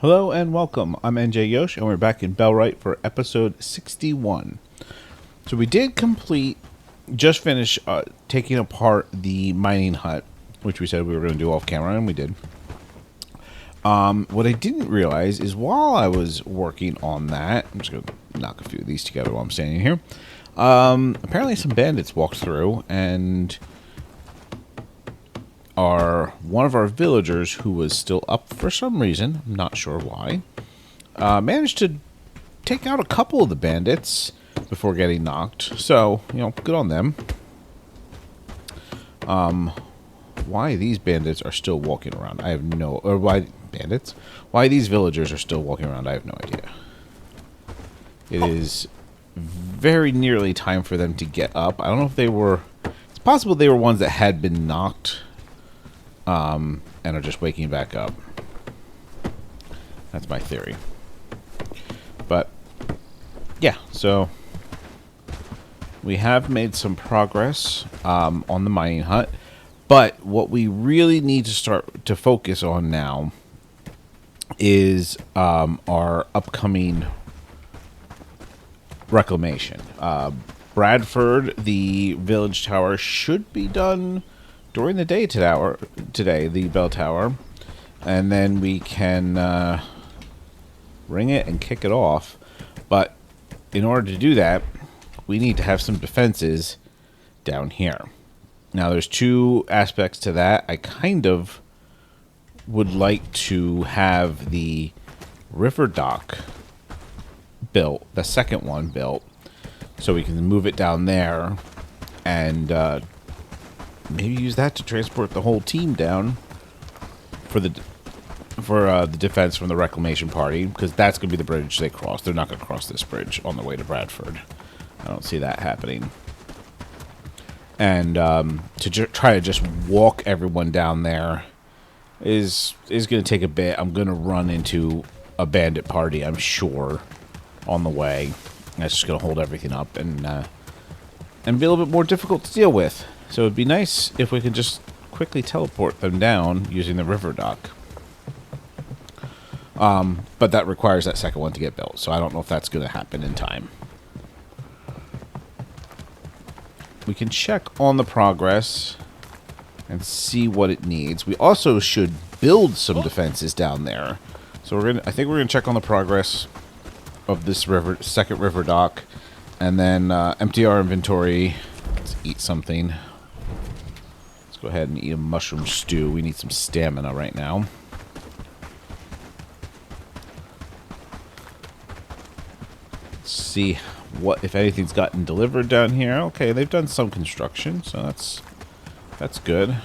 Hello and welcome. I'm NJ Yosh, and we're back in Bellwright for episode 61. So we did just finish taking apart the mining hut, which we said we were going to do off camera, and we did. What I didn't realize is while I was working on that, I'm just going to knock a few of these together while I'm standing here. Apparently some bandits walked through, and one of our villagers who was still up for some reason, I'm not sure why, managed to take out a couple of the bandits before getting knocked. So, good on them. Why these bandits are still walking around, I have no... Or why bandits? Why these villagers are still walking around, I have no idea. It is very nearly time for them to get up. I don't know if they were... It's possible they were ones that had been knocked and are just waking back up. That's my theory. But, yeah, so we have made some progress on the mining hut. But what we really need to start to focus on now is our upcoming reclamation. Bradford, the village tower, should be done during the day today, the bell tower, and then we can ring it and kick it off. But in order to do that, we need to have some defenses down here. Now, there's two aspects to that. I kind of would like to have the river dock built, the second one built, so we can move it down there and maybe use that to transport the whole team down for the defense from the reclamation party, because that's going to be the bridge they cross. They're not going to cross this bridge on the way to Bradford. I don't see that happening. And to try to just walk everyone down there is going to take a bit. I'm going to run into a bandit party, I'm sure, on the way. That's just going to hold everything up and be a little bit more difficult to deal with. So it'd be nice if we could just quickly teleport them down using the river dock. But that requires that second one to get built, so I don't know if that's going to happen in time. We can check on the progress and see what it needs. We also should build some defenses down there. So I think we're gonna check on the progress of this second river dock, and then empty our inventory. Let's eat something. Let's go ahead and eat a mushroom stew. We need some stamina right now. Let's see if anything's gotten delivered down here. Okay, they've done some construction, so that's good.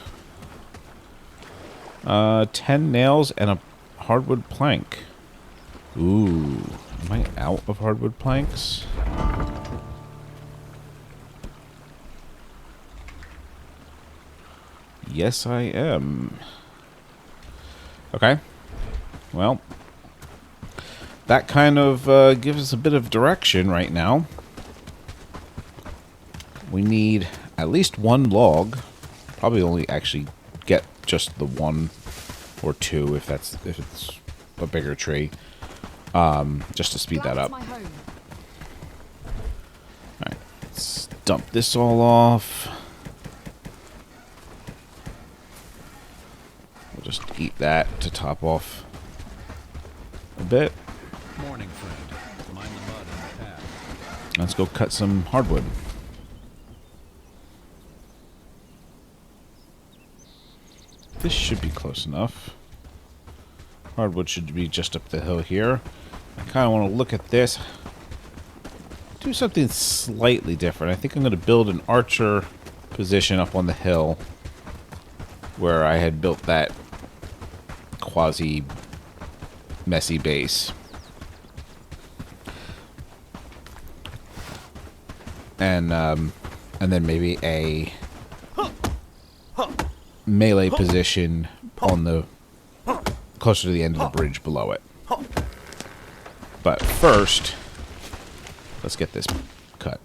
10 nails and a hardwood plank. Ooh, am I out of hardwood planks? Yes, I am. Okay. Well, that kind of gives us a bit of direction right now. We need at least one log. Probably only actually get just the one or two if it's a bigger tree. Just to speed that up. Alright, let's dump this all off. We'll just eat that to top off a bit. Morning, friend. Mind the mud in the path. Let's go cut some hardwood. This should be close enough. Hardwood should be just up the hill here. I kind of want to look at this. Do something slightly different. I think I'm going to build an archer position up on the hill where I had built that quasi messy base. And then maybe a melee position on the closer to the end of the bridge below it. But first, let's get this cut.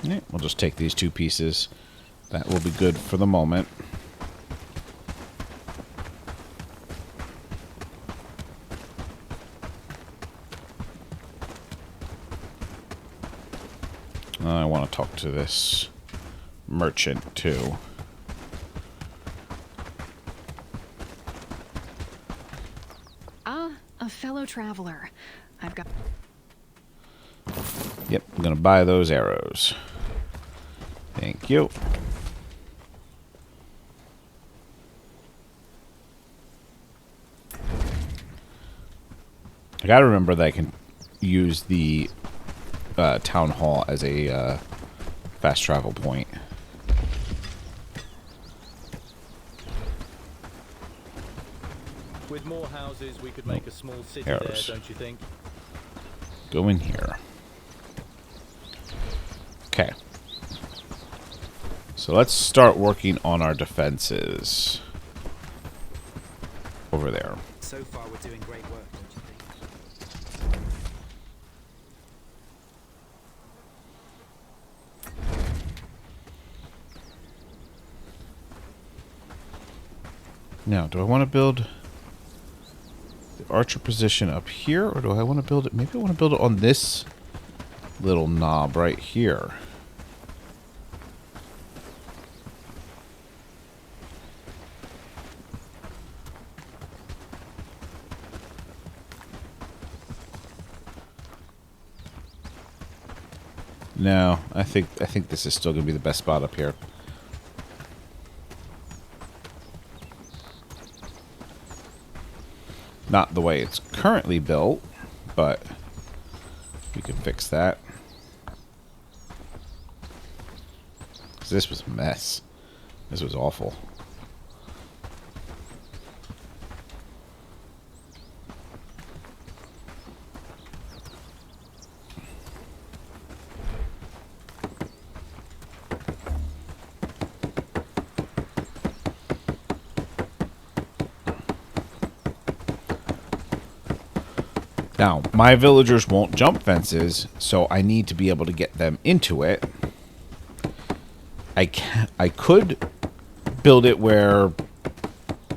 Yeah, we'll just take these 2 pieces. That will be good for the moment. I want to talk to this merchant too. A fellow traveler. I've got... Yep, I'm going to buy those arrows. Thank you. I gotta remember that I can use the town hall as a fast travel point. With more houses, we could make a small city Arrows. there, don't you think? Go in here. Okay. So let's start working on our defenses. Over there. So far, we're doing great work, don't you think? Now, do I want to build the archer position up here, or do I want to build it? Maybe I want to build it on this little knob right here. No, I think this is still going to be the best spot up here. Not the way it's currently built, but we can fix that. 'Cause this was a mess. This was awful. Now, my villagers won't jump fences, so I need to be able to get them into it. I could build it where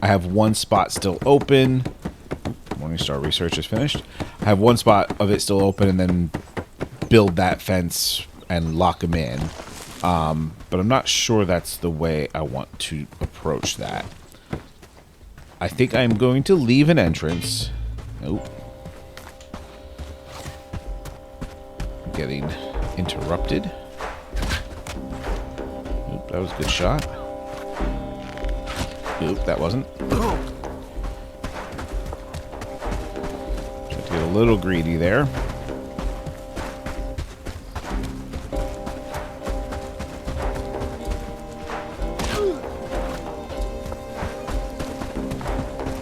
I have one spot still open. Morningstar research is finished. I have one spot of it still open and then build that fence and lock them in. But I'm not sure that's the way I want to approach that. I think I'm going to leave an entrance. Nope. Getting interrupted. Oop, that was a good shot. Oop, that wasn't. Tried to get a little greedy there.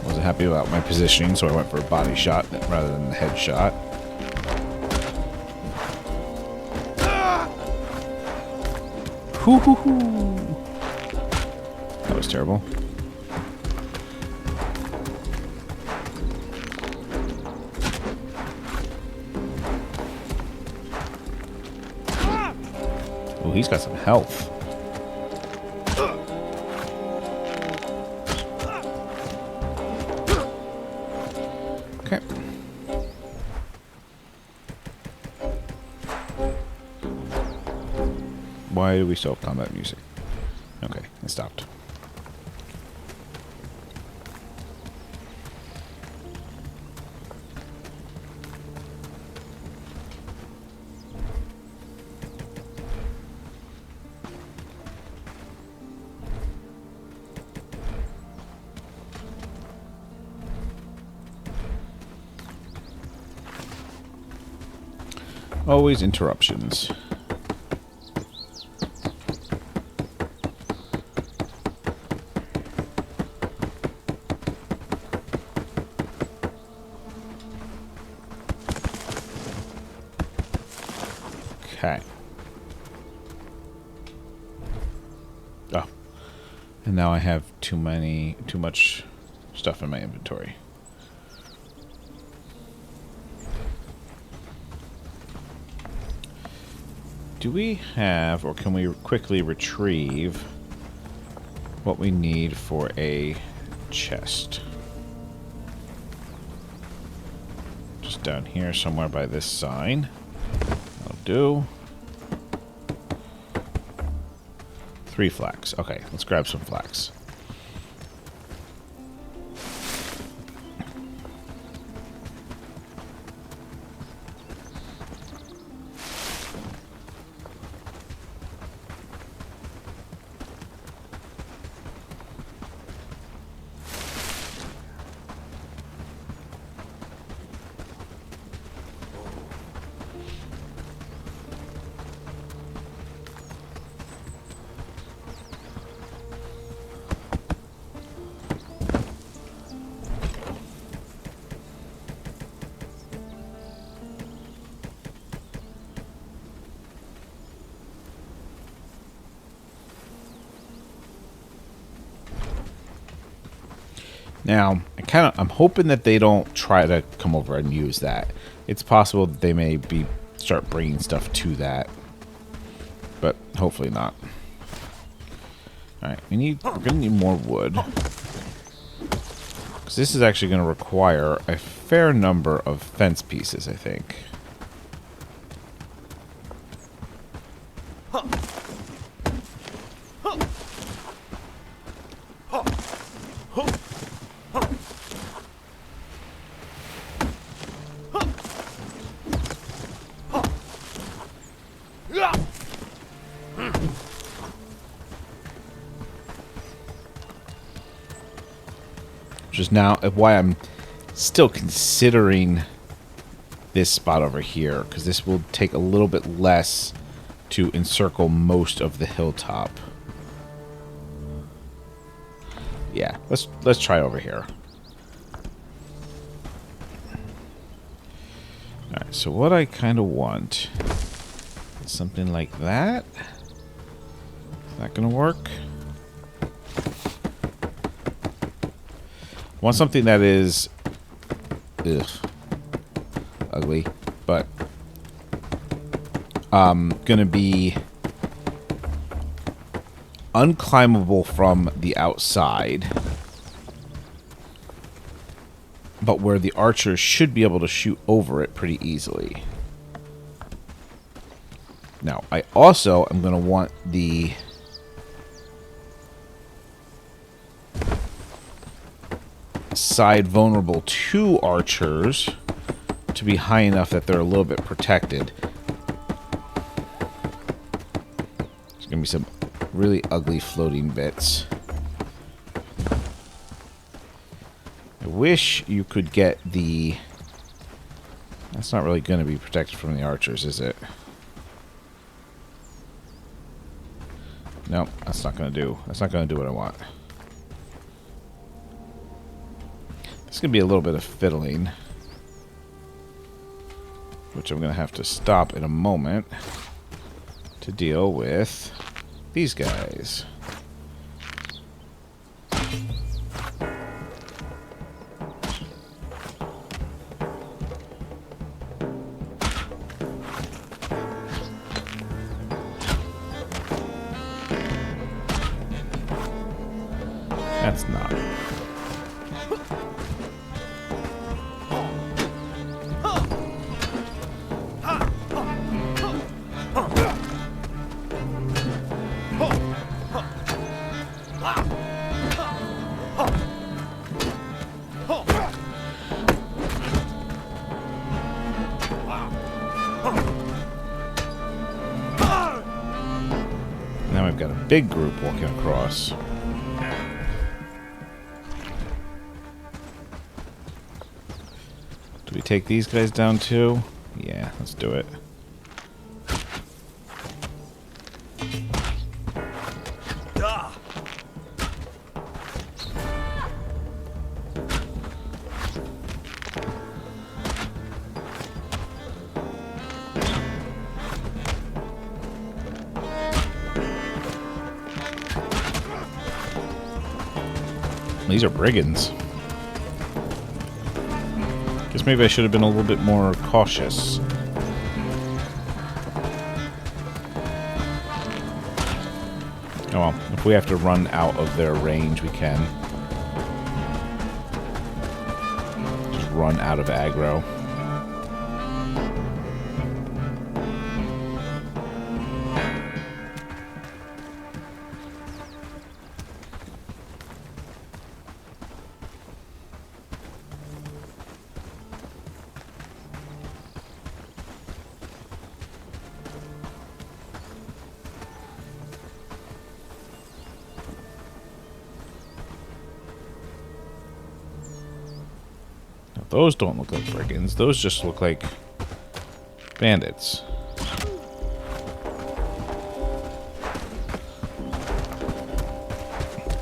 Wasn't happy about my positioning, so I went for a body shot rather than the head shot. Hoo hoo hoo. That was terrible. Oh, he's got some health. Okay. Why do we still have combat music? Okay, it stopped. Always interruptions. Okay. Oh. And now I have too much stuff in my inventory. do we have, or can we quickly retrieve what we need for a chest? Just down here somewhere by this sign. That'll do. 3 flax. Okay, let's grab some flax. Now, I'm hoping that they don't try to come over and use that. It's possible that they may start bringing stuff to that, but hopefully not. All right, we're gonna need more wood, because this is actually going to require a fair number of fence pieces, I think. Which is now why I'm still considering this spot over here, because this will take a little bit less to encircle most of the hilltop. Yeah, let's try over here. Alright, so what I kind of want is something like that. Is that gonna work? Want something that is ugly, but gonna be unclimbable from the outside, but where the archers should be able to shoot over it pretty easily. Now, I also am gonna want the side vulnerable to archers to be high enough that they're a little bit protected. There's gonna be some really ugly floating bits. I wish you could get the... That's not really going to be protected from the archers, is it? Nope, that's not going to do. That's not going to do what I want. It's going to be a little bit of fiddling, which I'm going to have to stop in a moment to deal with these guys. That's not. Now we've got a big group walking across. Do we take these guys down too? Yeah, let's do it. These are brigands. Guess maybe I should have been a little bit more cautious. Oh well, if we have to run out of their range, we can. Just run out of aggro. Those don't look like brigands. Those just look like bandits.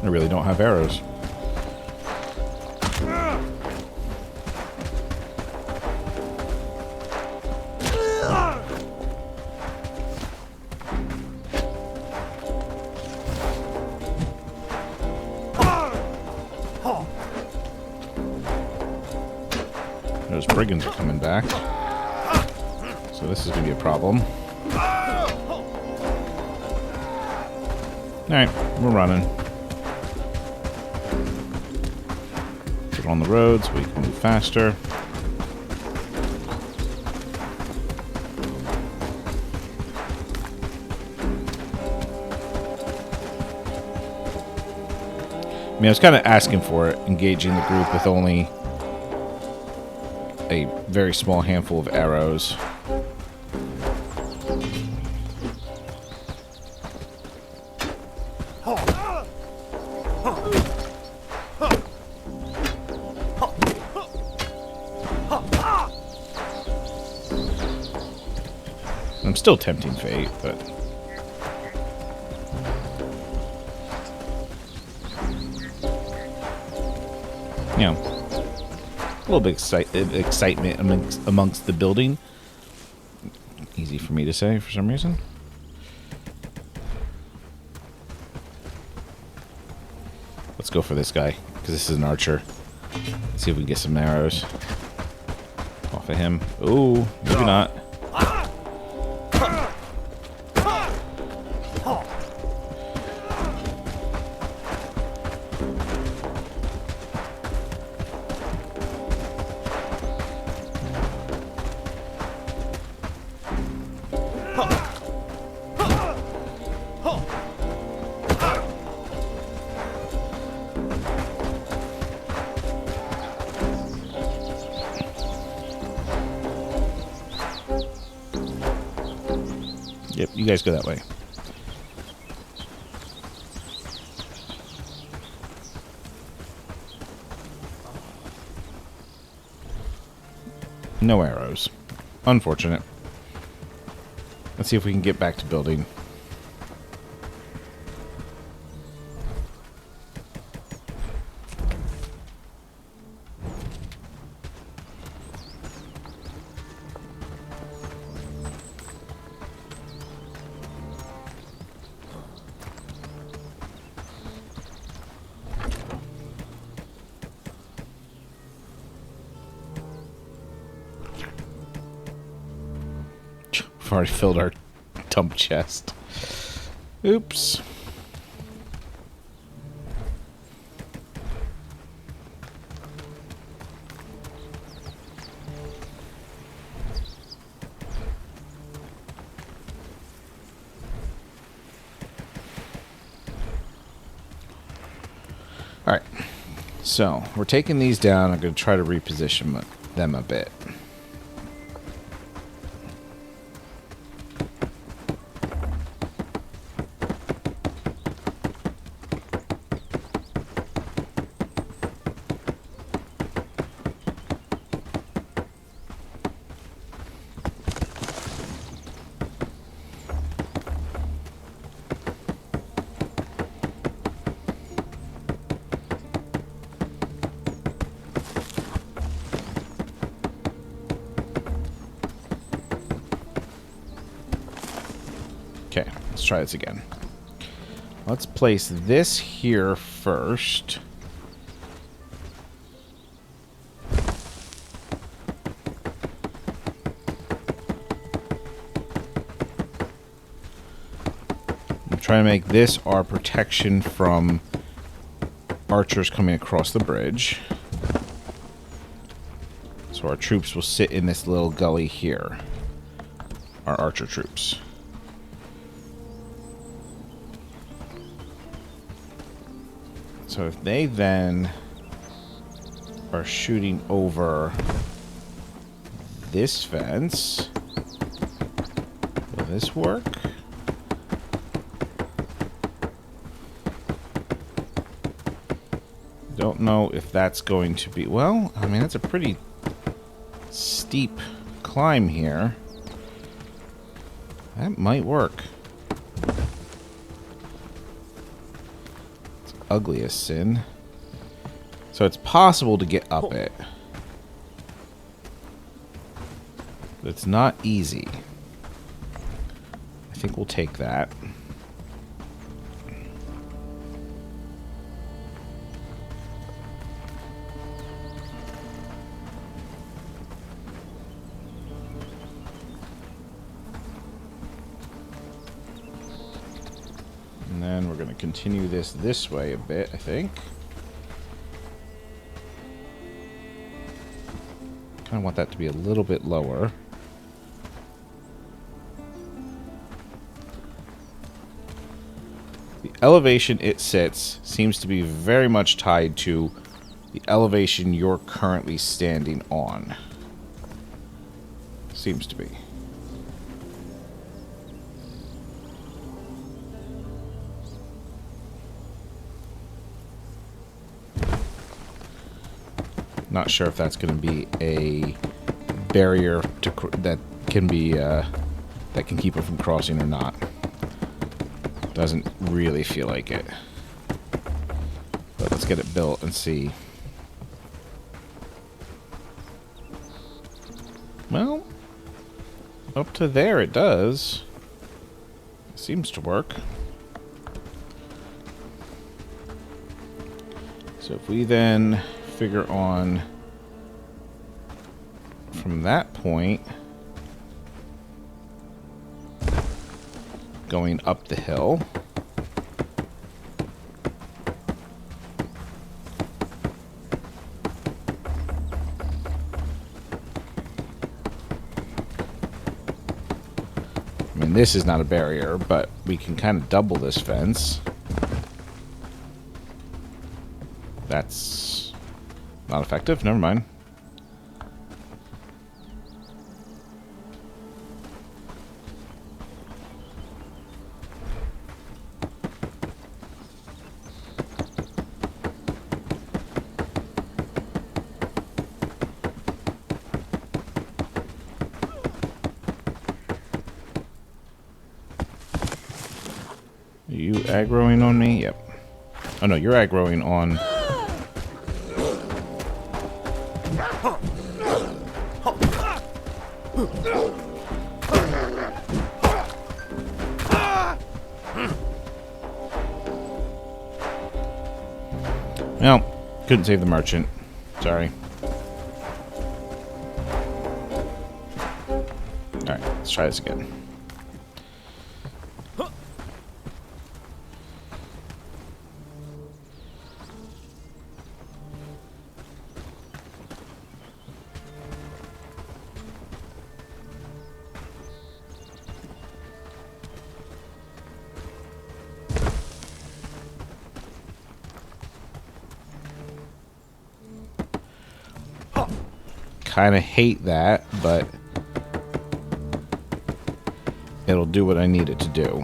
I really don't have arrows. Those brigands are coming back. So this is going to be a problem. Alright, we're running. Put on the road so we can move faster. I mean, I was kind of asking for it, engaging the group with only a very small handful of arrows. I'm still tempting fate, but you know, a little bit excitement amongst the building. Easy for me to say for some reason. Let's go for this guy, because this is an archer. Let's see if we can get some arrows off of him. Ooh, maybe not. Yep, you guys go that way. No arrows. Unfortunate. Let's see if we can get back to building. We've already filled our dump chest. Oops. All right. So, we're taking these down. I'm going to try to reposition them a bit. Okay, let's try this again. Let's place this here first. trying to make this our protection from archers coming across the bridge. So our troops will sit in this little gully here. Our archer troops. So if they then are shooting over this fence, will this work? Don't know if that's going to be... Well, I mean, that's a pretty steep climb here. That might work. It's ugly as sin. So it's possible to get up it. But it's not easy. I think we'll take that. And then we're going to continue this way a bit, I think. Kind of want that to be a little bit lower. The elevation it sits seems to be very much tied to the elevation you're currently standing on. Seems to be. Not sure if that's going to be a barrier to that can be that can keep it from crossing or not. Doesn't really feel like it. But let's get it built and see. Well, up to there it does. Seems to work. So if we then figure on from that point going up the hill, I mean, this is not a barrier, but we can kind of double this fence. That's not effective. Never mind. Are you aggroing on me? Yep. Oh no, you're aggroing on... Well, couldn't save the merchant. Sorry. Alright, let's try this again. Kind of hate that, but it'll do what I need it to do.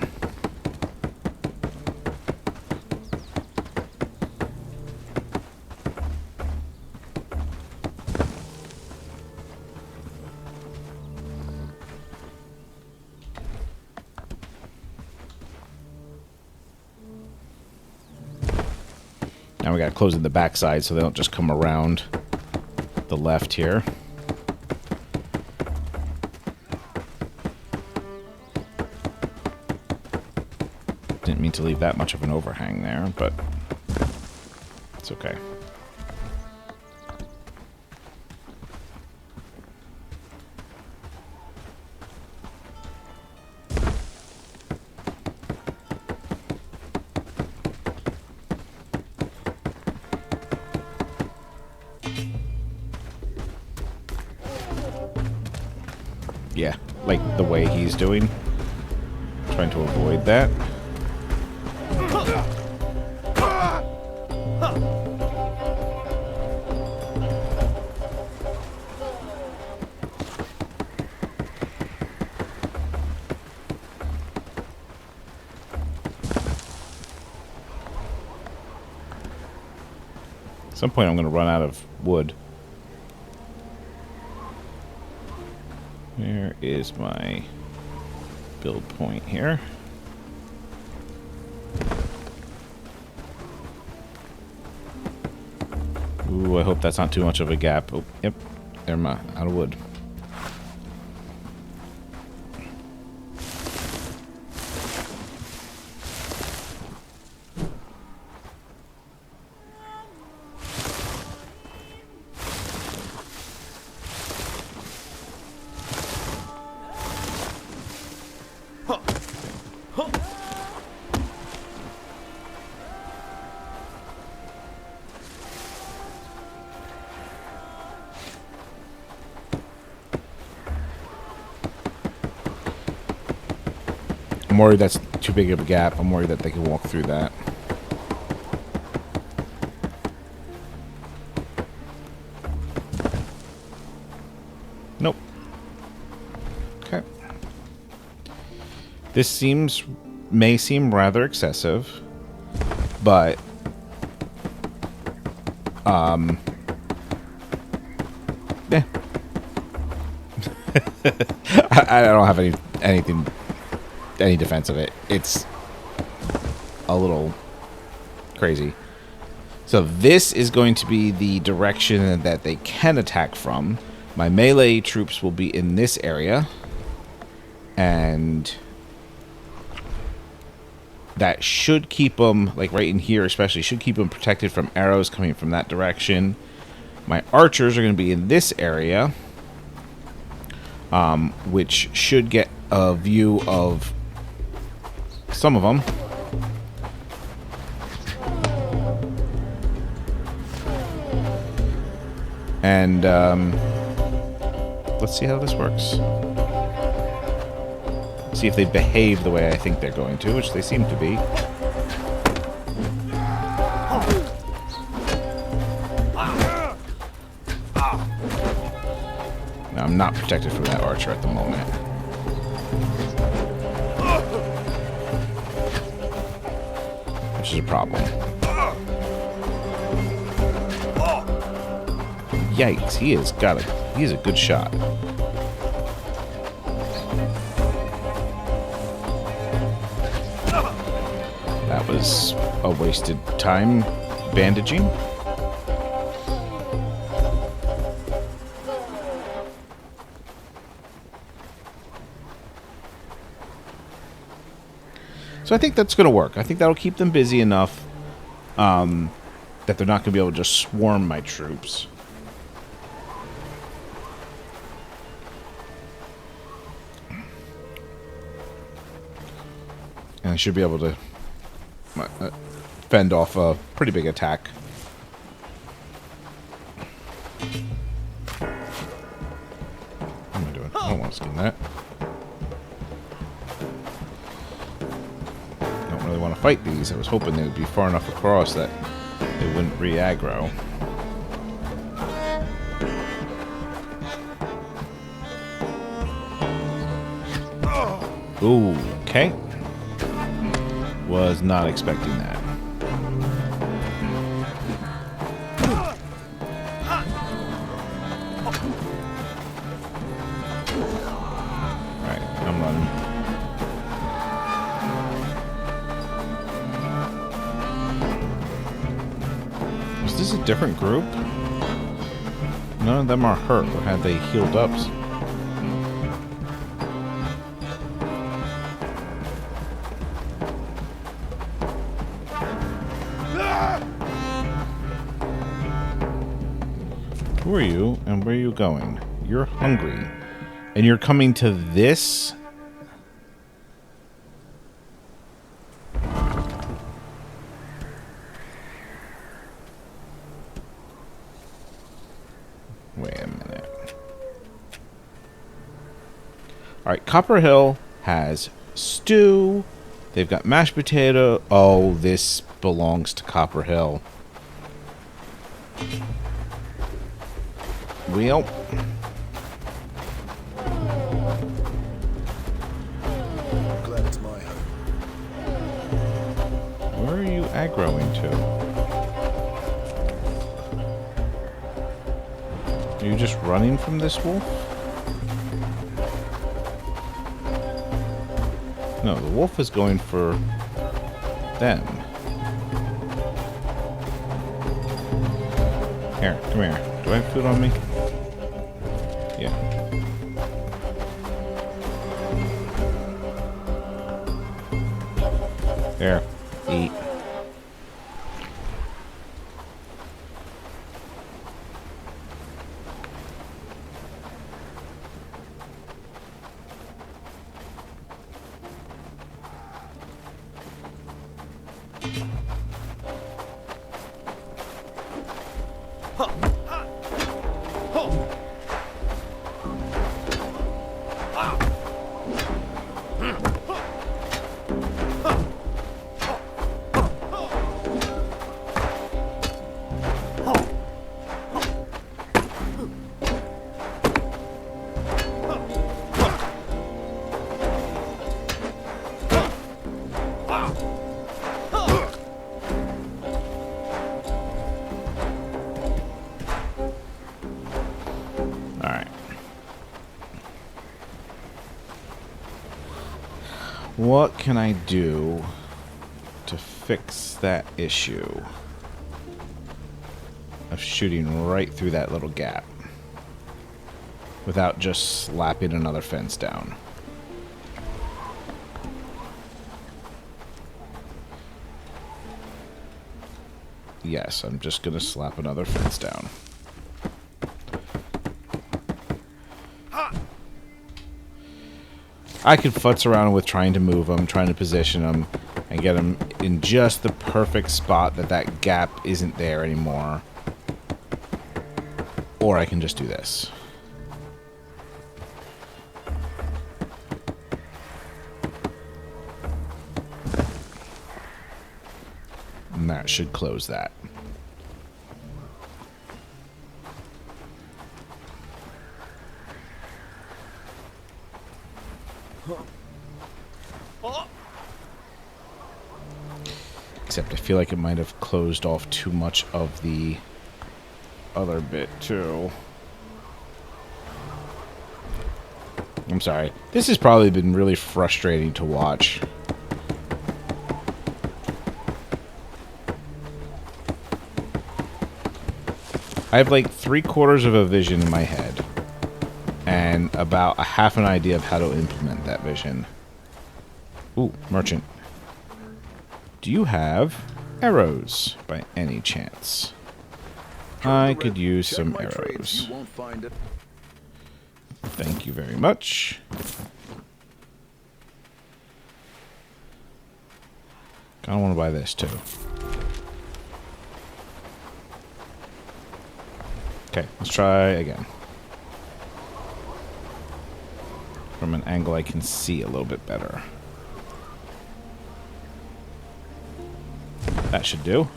Now we gotta close in the backside so they don't just come around the left here. Didn't mean to leave that much of an overhang there, but it's okay. Yeah, like the way he's doing. Trying to avoid that. At some point I'm going to run out of wood. Where is my build point here? Ooh, I hope that's not too much of a gap. Oh, yep. There, I'm out of wood. I'm worried that's too big of a gap. I'm worried that they can walk through that. Nope. Okay. This may seem rather excessive, but yeah. I don't have any defense of it. It's a little crazy. So this is going to be the direction that they can attack from. My melee troops will be in this area, and that should keep them, like right in here especially, should keep them protected from arrows coming from that direction. My archers are going to be in this area, which should get a view of some of them. And let's see how this works. See if they behave the way I think they're going to, which they seem to be. Now, I'm not protected from that archer at the moment. Which is a problem. Yikes, he is a good shot. That was a wasted time bandaging. So I think that's going to work. I think that'll keep them busy enough that they're not going to be able to just swarm my troops. And I should be able to fend off a pretty big attack. What am I doing? I don't want to skin that. I don't really want to fight these. I was hoping they would be far enough across that they wouldn't re-aggro. Ooh, okay. Was not expecting that. Alright, I'm running. Is this a different group? None of them are hurt, or have they healed up? Who are you, and where are you going? You're hungry. And you're coming to this? Wait a minute. Alright, Copper Hill has stew. They've got mashed potato. Oh, this belongs to Copper Hill. Well. Glad it's my home. Where are you aggroing to? Are you just running from this wolf? No, the wolf is going for them. Here, come here. Do I have food on me? Yeah. There. Eat. What can I do to fix that issue of shooting right through that little gap without just slapping another fence down? Yes, I'm just going to slap another fence down. I could futz around with trying to move them, trying to position them, and get them in just the perfect spot that that gap isn't there anymore. Or I can just do this. And that should close that. Except I feel like it might have closed off too much of the other bit, too. I'm sorry. This has probably been really frustrating to watch. I have like 3/4 of a vision in my head. And about a half an idea of how to implement that vision. Ooh, merchant. Do you have arrows by any chance? I could use some arrows. Thank you very much. I want to buy this too. Okay, let's try again. From an angle I can see a little bit better. That should do.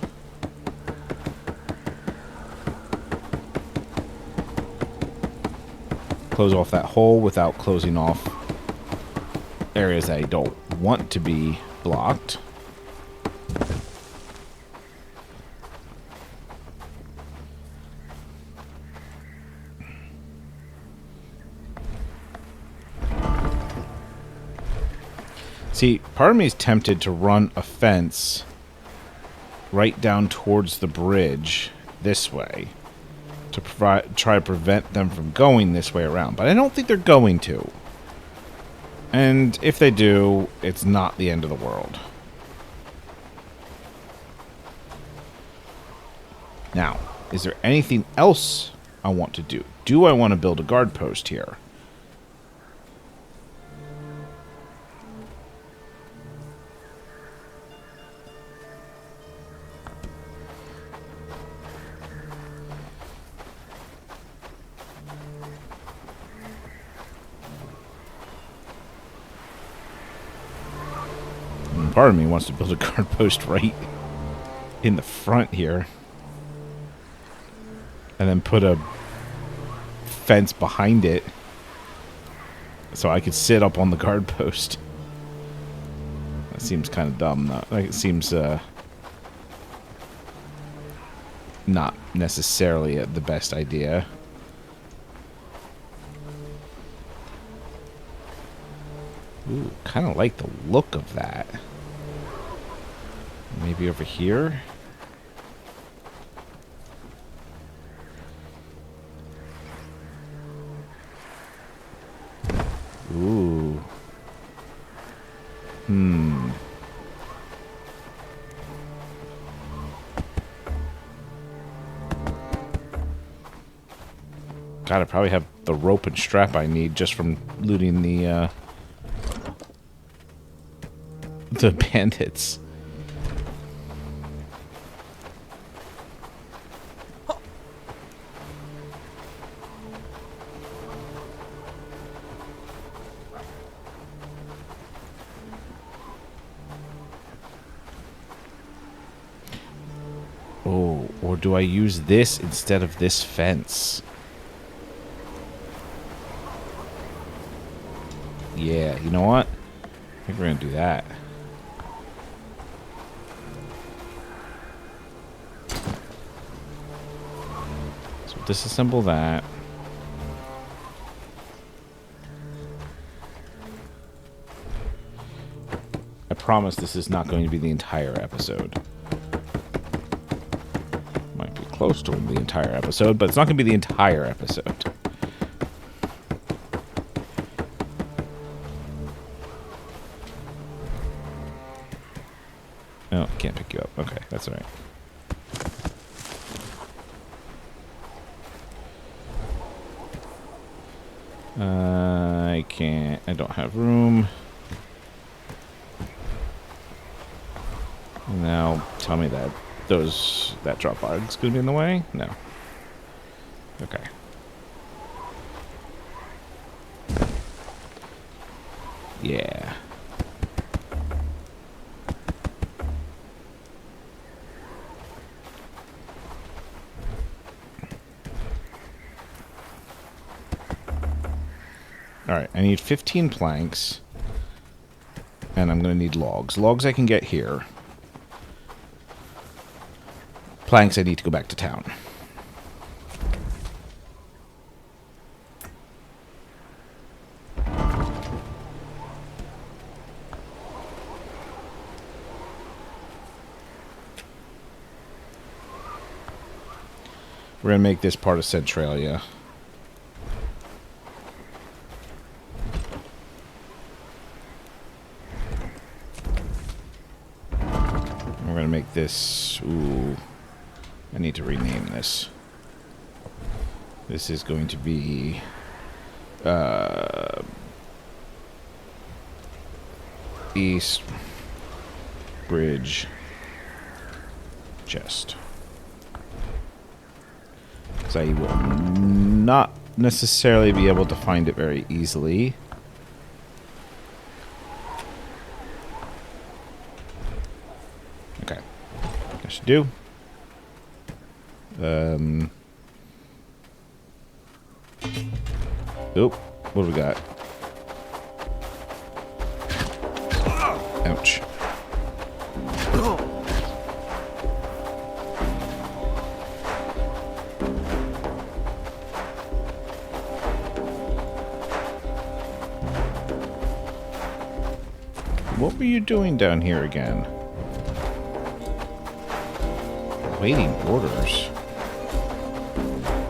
Close off that hole without closing off areas that I don't want to be blocked. See, part of me is tempted to run a fence right down towards the bridge this way to try to prevent them from going this way around. But I don't think they're going to. And if they do, it's not the end of the world. Now, is there anything else I want to do? Do I want to build a guard post here? Part of me wants to build a guard post right in the front here. And then put a fence behind it. So I could sit up on the guard post. That seems kind of dumb, though. Like, it seems not necessarily the best idea. Ooh, kind of like the look of that. Maybe over here? Ooh. God, I probably have the rope and strap I need just from looting the bandits. Oh, or do I use this instead of this fence? Yeah, you know what? I think we're gonna do that. So disassemble that. I promise this is not going to be the entire episode. Might be close to the entire episode, but it's not going to be the entire episode. Oh, can't pick you up. Okay, that's all right. I can't. I don't have room. Now, tell me that that drop bug's gonna be in the way? No. Okay. Yeah. Alright, I need 15 planks. And I'm going to need logs. Logs I can get here. Planks I need to go back to town. We're going to make this part of Centralia. We're going to make this... Ooh. I need to rename this. This is going to be... East Bridge Chest. Because I will not necessarily be able to find it very easily. Okay. I should do. Oop. What do we got? Ouch. What were you doing down here again? Waiting orders.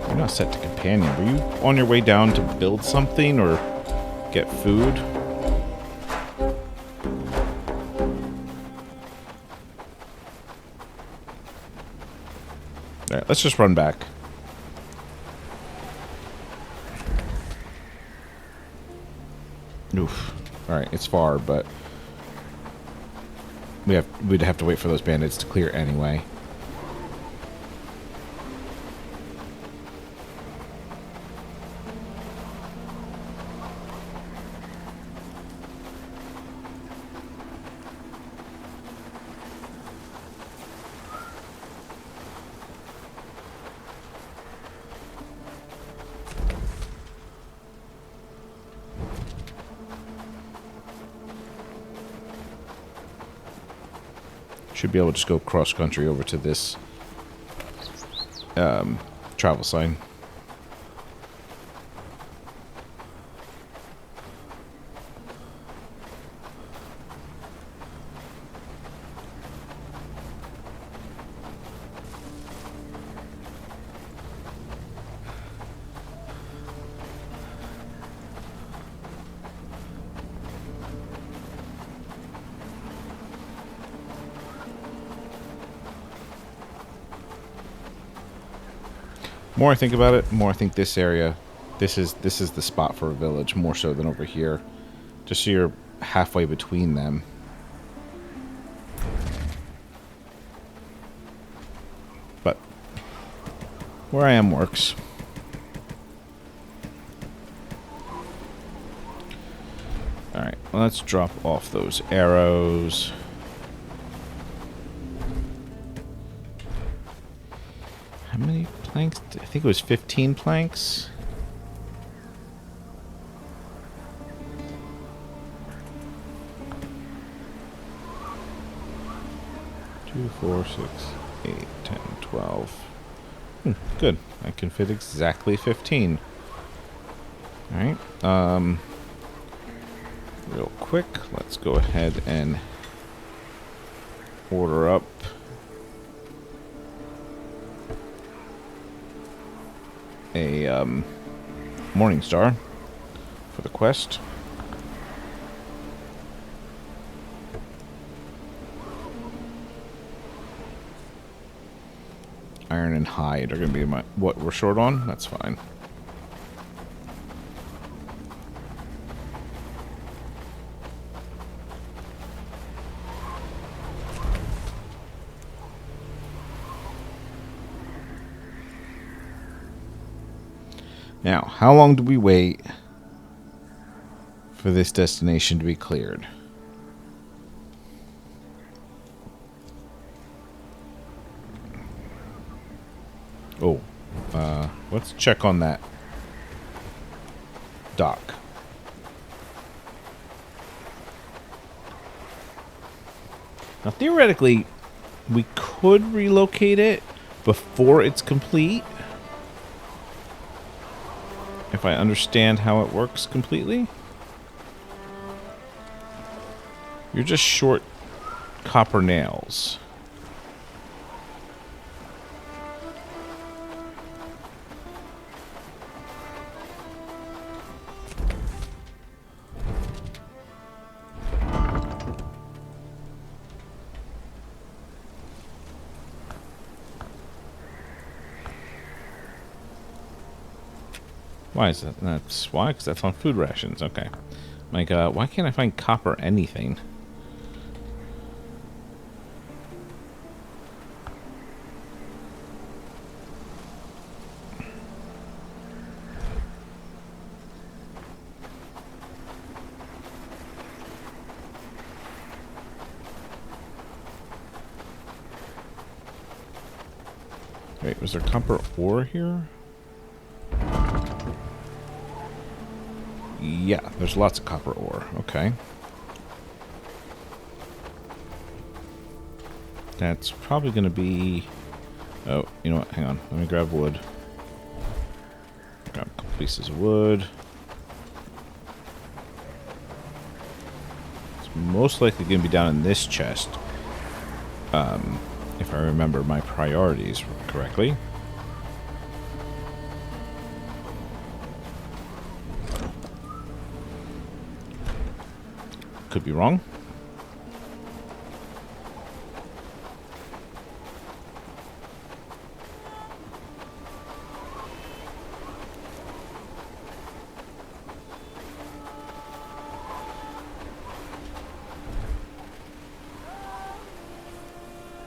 You're not set to companion. Were you on your way down to build something or get food? Alright, let's just run back. Oof. Alright, it's far, but we'd have to wait for those bandits to clear anyway. Should be able to just go cross country over to this travel sign. More I think about it, more I think this area, this is the spot for a village, more so than over here. Just so you're halfway between them. But where I am works. Alright, let's drop off those arrows. How many planks? I think it was 15 planks. Two, 4, 6, 8, 10, 12. Good. I can fit exactly 15. Alright. Real quick, let's go ahead and order up a Morning Star for the quest. Iron and hide are going to be what we're short on. That's fine. Now, how long do we wait for this destination to be cleared? Oh, let's check on that dock. Now, theoretically, we could relocate it before it's complete. If I understand how it works completely. You're just short copper nails. Why is that? That's why? Because that's on food rations. Okay. Like, why can't I find copper anything? Wait, was there copper ore here? Yeah, there's lots of copper ore. Okay. That's probably going to be... Oh, you know what? Hang on. Let me grab wood. Grab a couple pieces of wood. It's most likely going to be down in this chest. If I remember my priorities correctly. Could be wrong.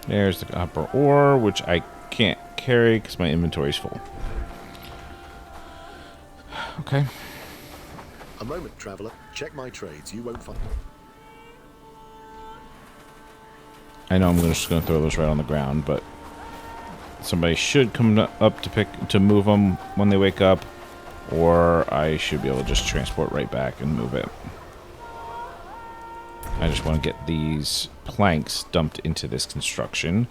There's the copper ore, which I can't carry because my inventory's full. Okay. A moment, traveler. Check my trades. You won't find. I know I'm just going to throw those right on the ground, but somebody should come up to move them when they wake up, or I should be able to just transport right back and move it. I just want to get these planks dumped into this construction.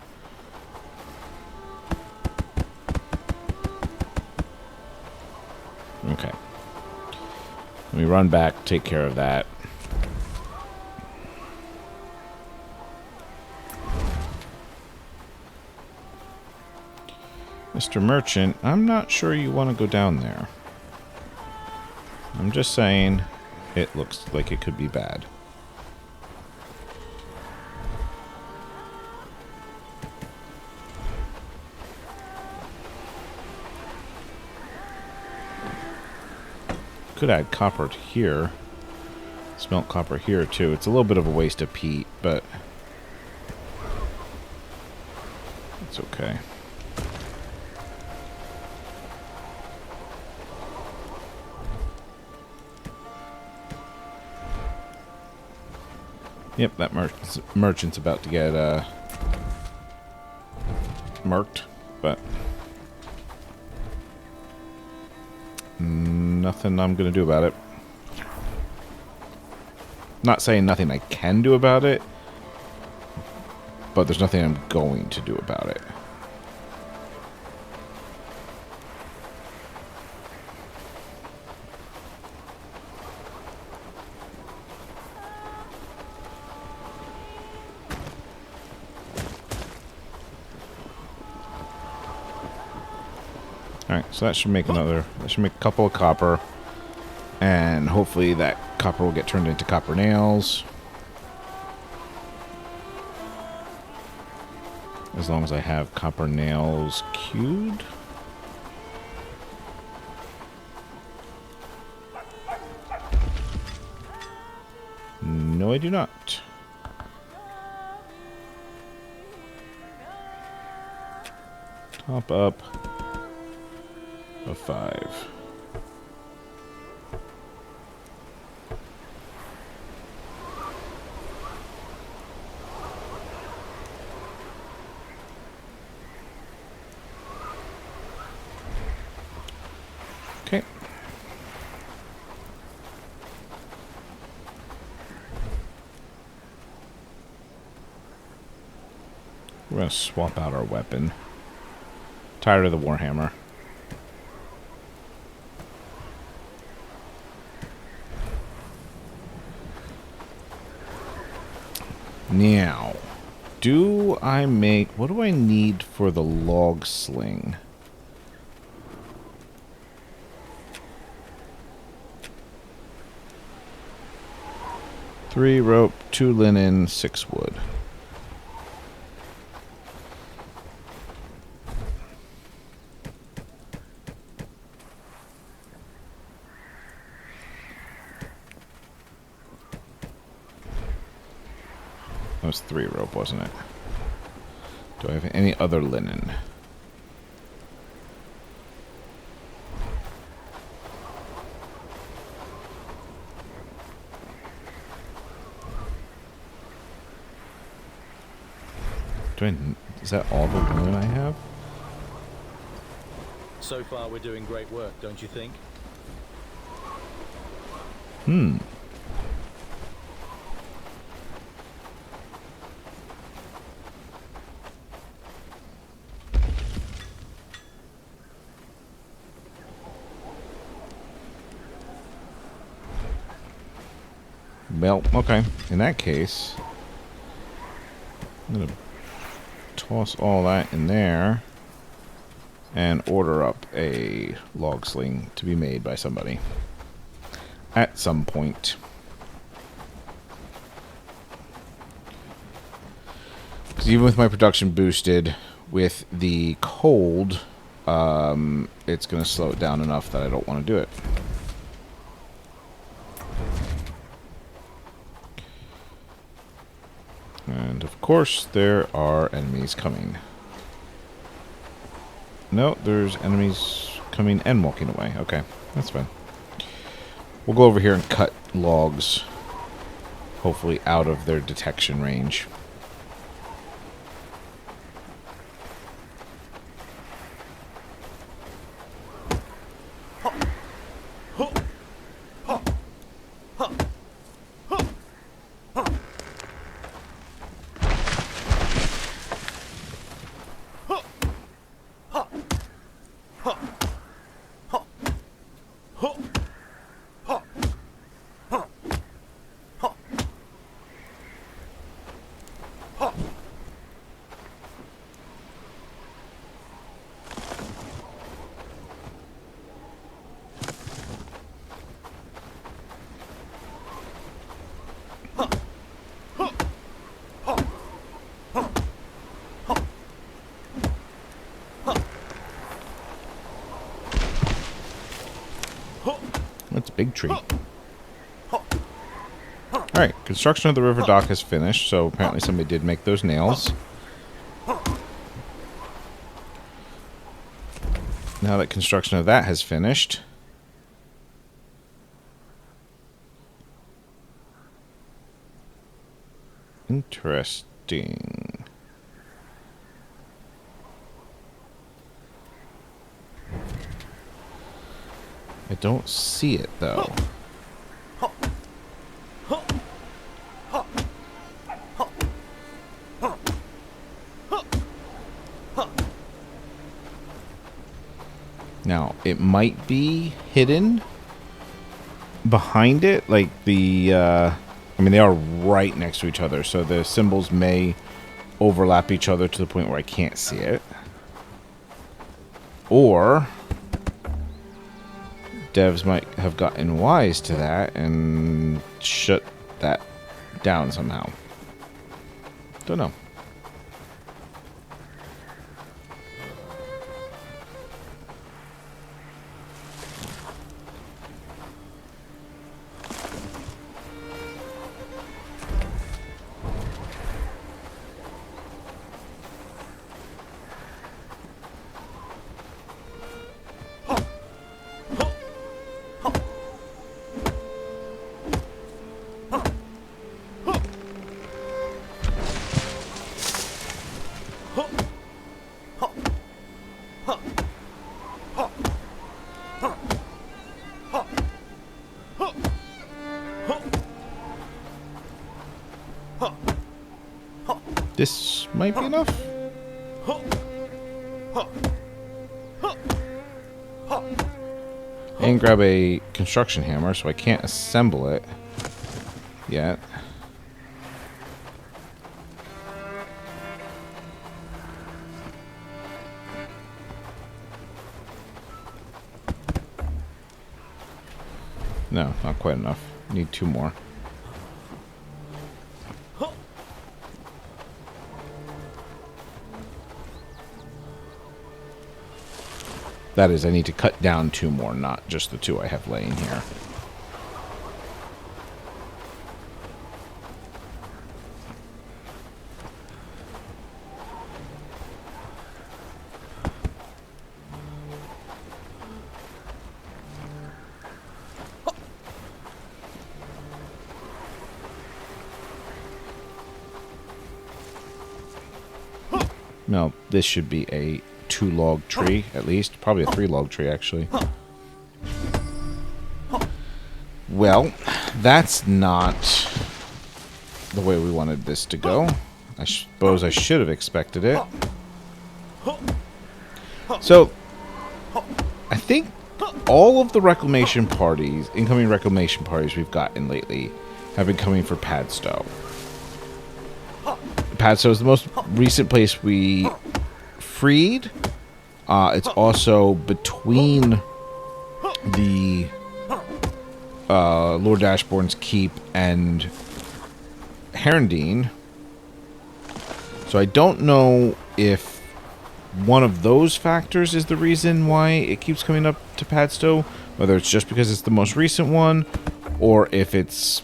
Okay. Let me run back, take care of that. Mr. Merchant, I'm not sure you want to go down there. I'm just saying, it looks like it could be bad. Could add copper here. Smelt copper here too. It's a little bit of a waste of peat, but it's okay. Yep, that merchant's about to get marked, but nothing I'm gonna do about it. Not saying nothing I can do about it, but there's nothing I'm going to do about it. Alright, so that should make a couple of copper. And hopefully that copper will get turned into copper nails. As long as I have copper nails queued. No, I do not. Top up of 5. Okay. We're going to swap out our weapon. Tired of the Warhammer. Now, do I make... What do I need for the log sling? 3 rope, 2 linen, 6 wood. That was 3 rope, wasn't it? Do I have any other linen? Is that all the linen I have? So far, we're doing great work, don't you think? Well, okay. In that case, I'm going to toss all that in there and order up a log sling to be made by somebody at some point. Because even with my production boosted, with the cold, it's going to slow it down enough that I don't want to do it. And of course, there are enemies coming. No, there's enemies coming and walking away. Okay, that's fine. We'll go over here and cut logs, hopefully out of their detection range. big tree. Alright, construction of the river dock is finished, so apparently somebody did make those nails. Now that construction of that has finished... Interesting. I don't see it, though. Now, it might be hidden behind it, like the, I mean, they are right next to each other, so the symbols may overlap each other to the point where I can't see it. Or devs might have gotten wise to that and shut that down somehow. Don't know. This might be enough. And grab a construction hammer, so I can't assemble it yet. No, not quite enough. Need 2 more. That is, I need to cut down 2 more, not just the 2 I have laying here. No, this should be a 2-log tree, at least. Probably a 3-log tree, actually. Well, that's not the way we wanted this to go. I suppose I should have expected it. So, I think all of the reclamation parties, incoming reclamation parties we've gotten lately, have been coming for Padstow. Padstow is the most recent place we freed. It's also between the Lord Ashbourne's Keep and Herondine. So I don't know if one of those factors is the reason why it keeps coming up to Padstow, whether it's just because it's the most recent one, or if it's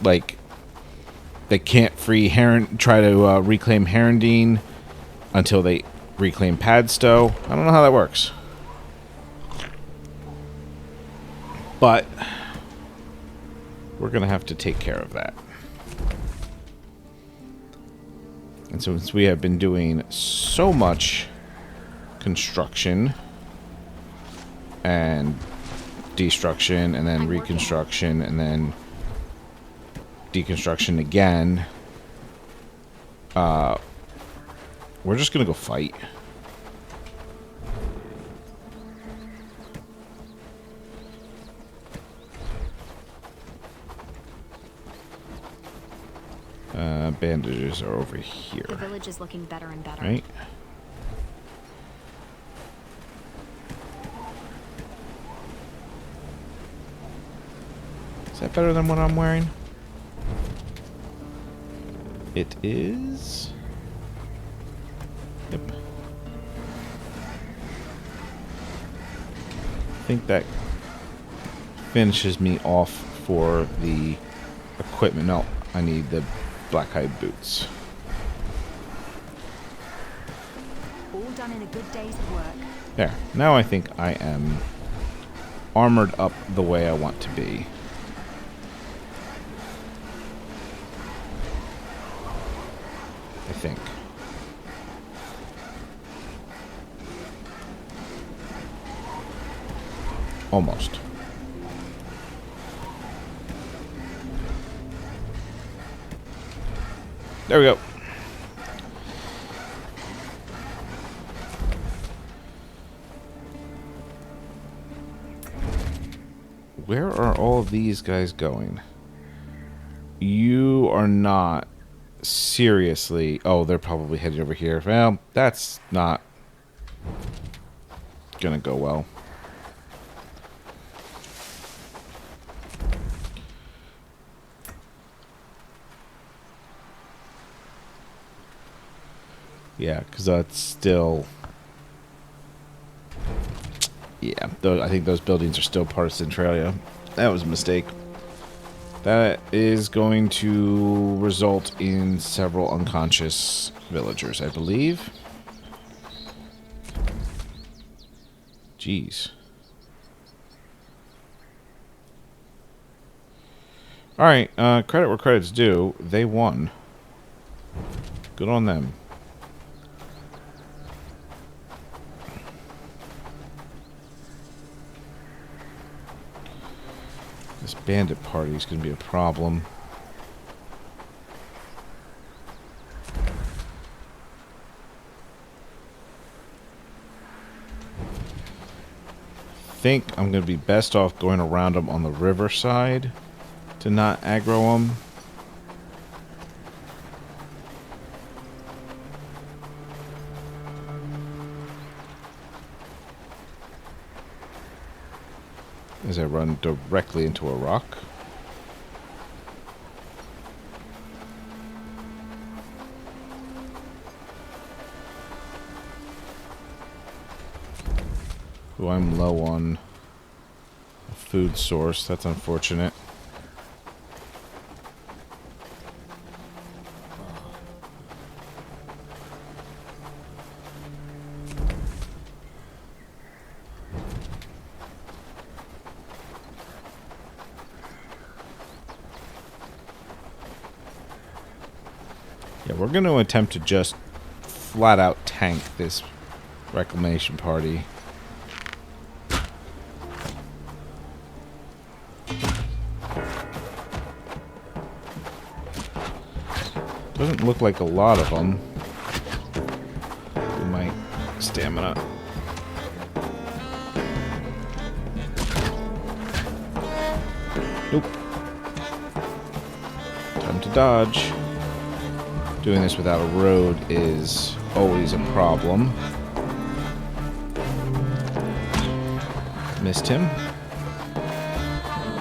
like they can't try to reclaim Herondine until they reclaim Padstow. I don't know how that works. But we're going to have to take care of that. And so since we have been doing so much construction and destruction and then reconstruction and then deconstruction again, we're just gonna go fight. Bandages are over here. The village is looking better and better. Right? Is that better than what I'm wearing? It is. Yep. I think that finishes me off for the equipment. No, I need the black hide boots. All done in a good day's work. There. Now I think I am armored up the way I want to be. I think. Almost. There we go. Where are all of these guys going? You are not seriously... Oh, they're probably headed over here. Well, that's not gonna go well. Yeah, because that's still... Yeah, I think those buildings are still part of Centralia. That was a mistake. That is going to result in several unconscious villagers, I believe. Jeez. Alright, credit where credit's due. They won. Good on them. This bandit party is going to be a problem. I think I'm going to be best off going around them on the riverside to not aggro them. As I run directly into a rock. Oh, I'm low on a food source. That's unfortunate. Yeah, we're going to attempt to just flat out tank this reclamation party. Doesn't look like a lot of them. We might stamina. Nope. Time to dodge. Doing this without a road is always a problem. Missed him.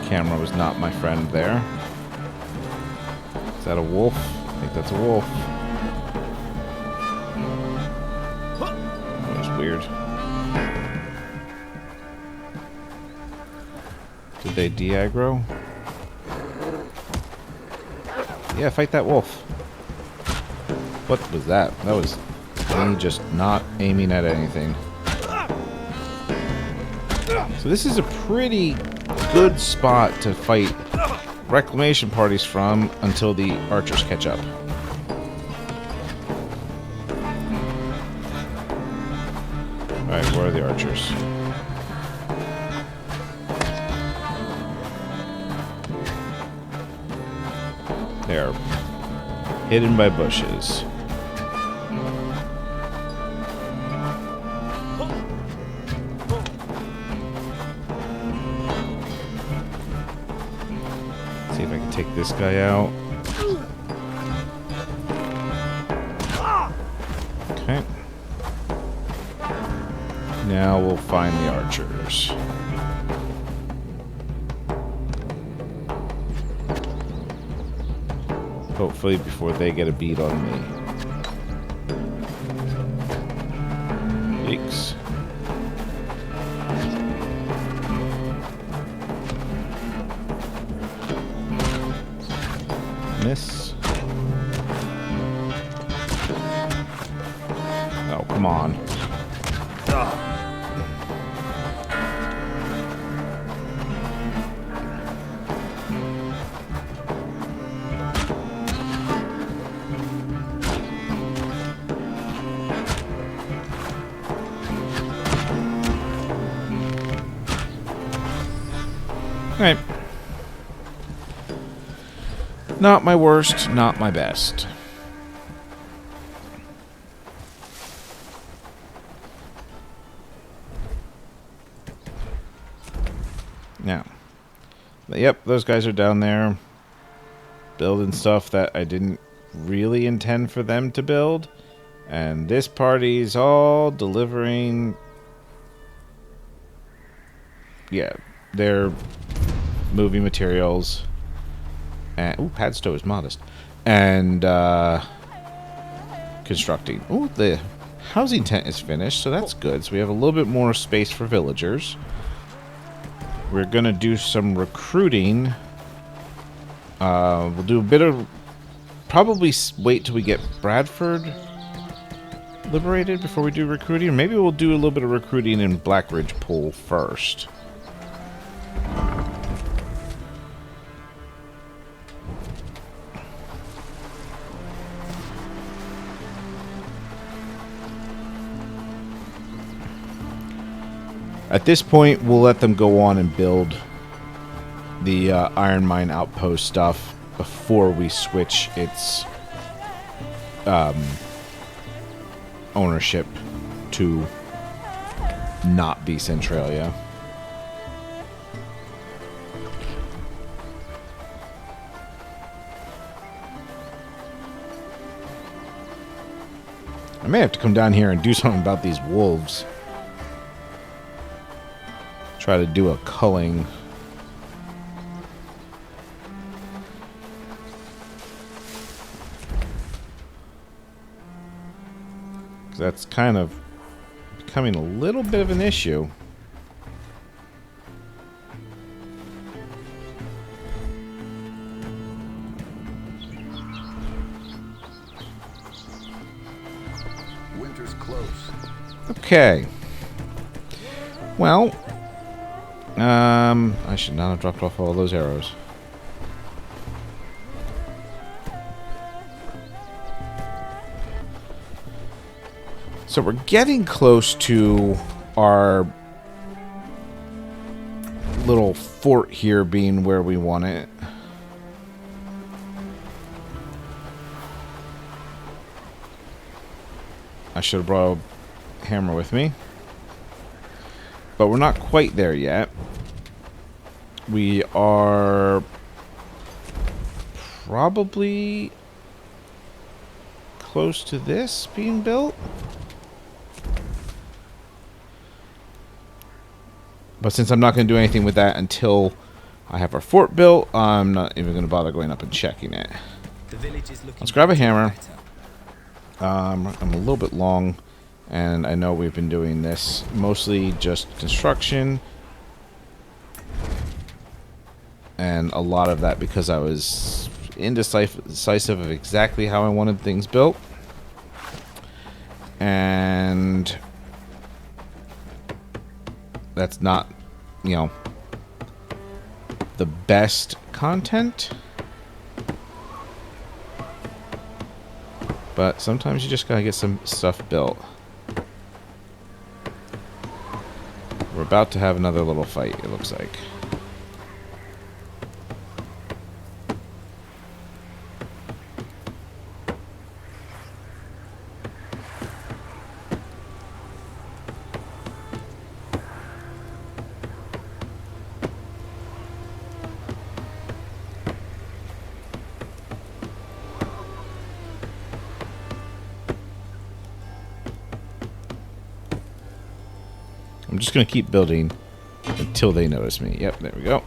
Camera was not my friend there. Is that a wolf? I think that's a wolf. That was weird. Did they de-aggro? Yeah, fight that wolf. What was that? That was me just not aiming at anything. So this is a pretty good spot to fight reclamation parties from until the archers catch up. Alright, where are the archers? They're hidden by bushes. See if I can take this guy out. Okay. Now we'll find the archers. Hopefully before they get a beat on me. Yikes. Miss. Oh, come on. Alright. Not my worst, not my best. Now. Yep, those guys are down there building stuff that I didn't really intend for them to build. And this party's all delivering... Yeah, they're moving materials. And, ooh, pad stove is modest. And constructing. Ooh, the housing tent is finished, so that's good. So we have a little bit more space for villagers. We're going to do some recruiting. We'll do a bit of... Probably wait till we get Bradford liberated before we do recruiting. Or maybe we'll do a little bit of recruiting in Blackridge Pool first. At this point, we'll let them go on and build the iron mine outpost stuff before we switch its ownership to not be Centralia. I may have to come down here and do something about these wolves. Try to do a culling. That's kind of becoming a little bit of an issue. Winter's close. Okay. Well, I should not have dropped off all those arrows. So we're getting close to our little fort here being where we want it. I should have brought a hammer with me. But we're not quite there yet. We are probably close to this being built. But since I'm not going to do anything with that until I have our fort built, I'm not even going to bother going up and checking it. The village is looking. Let's grab a hammer. better. I'm a little bit long, and I know we've been doing this mostly just construction. And a lot of that because I was indecisive of exactly how I wanted things built. And that's not, you know, the best content. But sometimes you just gotta get some stuff built. We're about to have another little fight, it looks like. I'm just going to keep building until they notice me. Yep, there we go.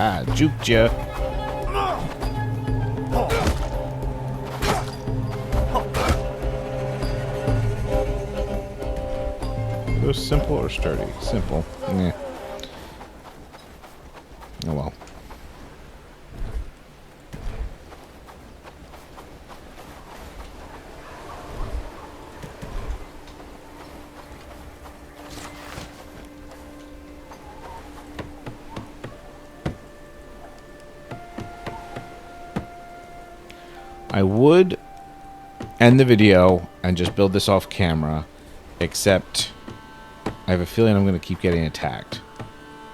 ha! Juked ya. Go simple or sturdy? Simple. Yeah. Oh well. I would end the video and just build this off camera, except I have a feeling I'm going to keep getting attacked.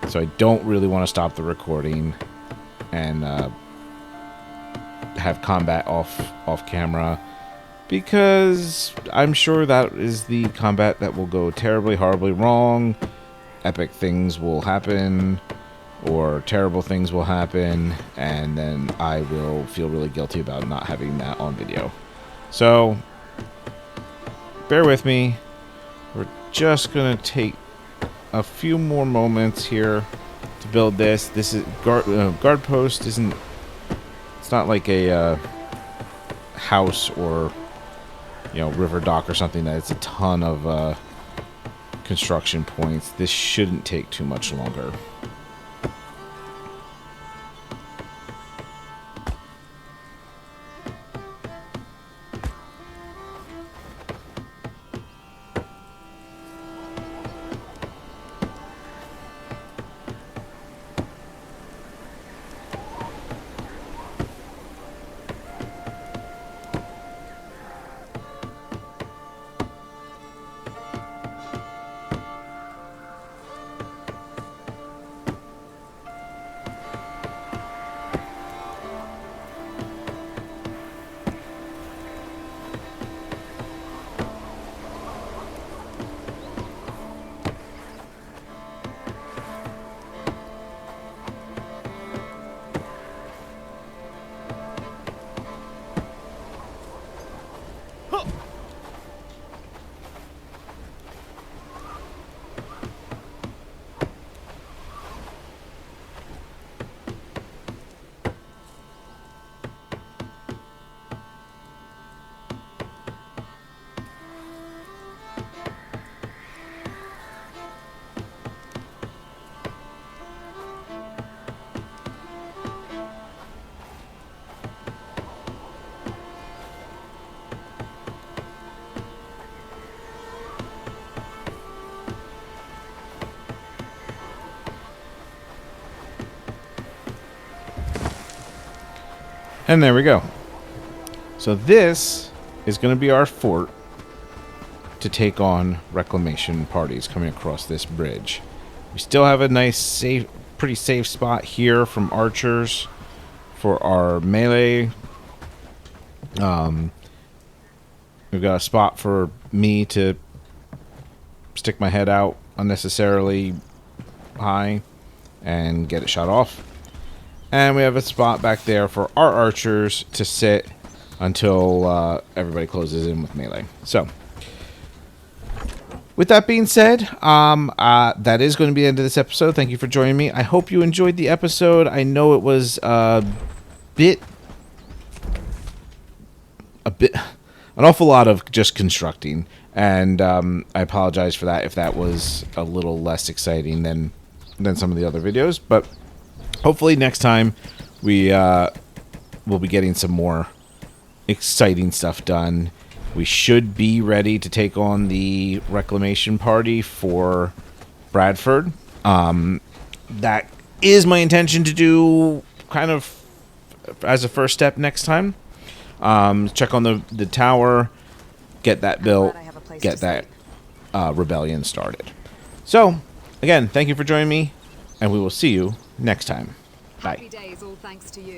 So I don't really want to stop the recording and have combat off camera, because I'm sure that is the combat that will go terribly, horribly wrong. Epic things will happen, or terrible things will happen, and then I will feel really guilty about not having that on video. So bear with me. We're just gonna take a few more moments here to build this. This is guard post isn't. It's not like a house or river dock or something that it's a ton of construction points. This shouldn't take too much longer. And there we go. So this is going to be our fort to take on reclamation parties coming across this bridge. We still have a nice, safe, pretty safe spot here from archers for our melee. We've got a spot for me to stick my head out unnecessarily high and get it shot off. And we have a spot back there for our archers to sit until everybody closes in with melee. So, with that being said, that is going to be the end of this episode. Thank you for joining me. I hope you enjoyed the episode. I know it was an awful lot of just constructing, and I apologize for that if that was a little less exciting than some of the other videos, but hopefully next time we will be getting some more exciting stuff done. We should be ready to take on the reclamation party for Bradford. That is my intention to do kind of as a first step next time. Check on the tower, get that built, get that rebellion started. So, again, thank you for joining me, and we will see you next time. Bye. Happy days, all thanks to you.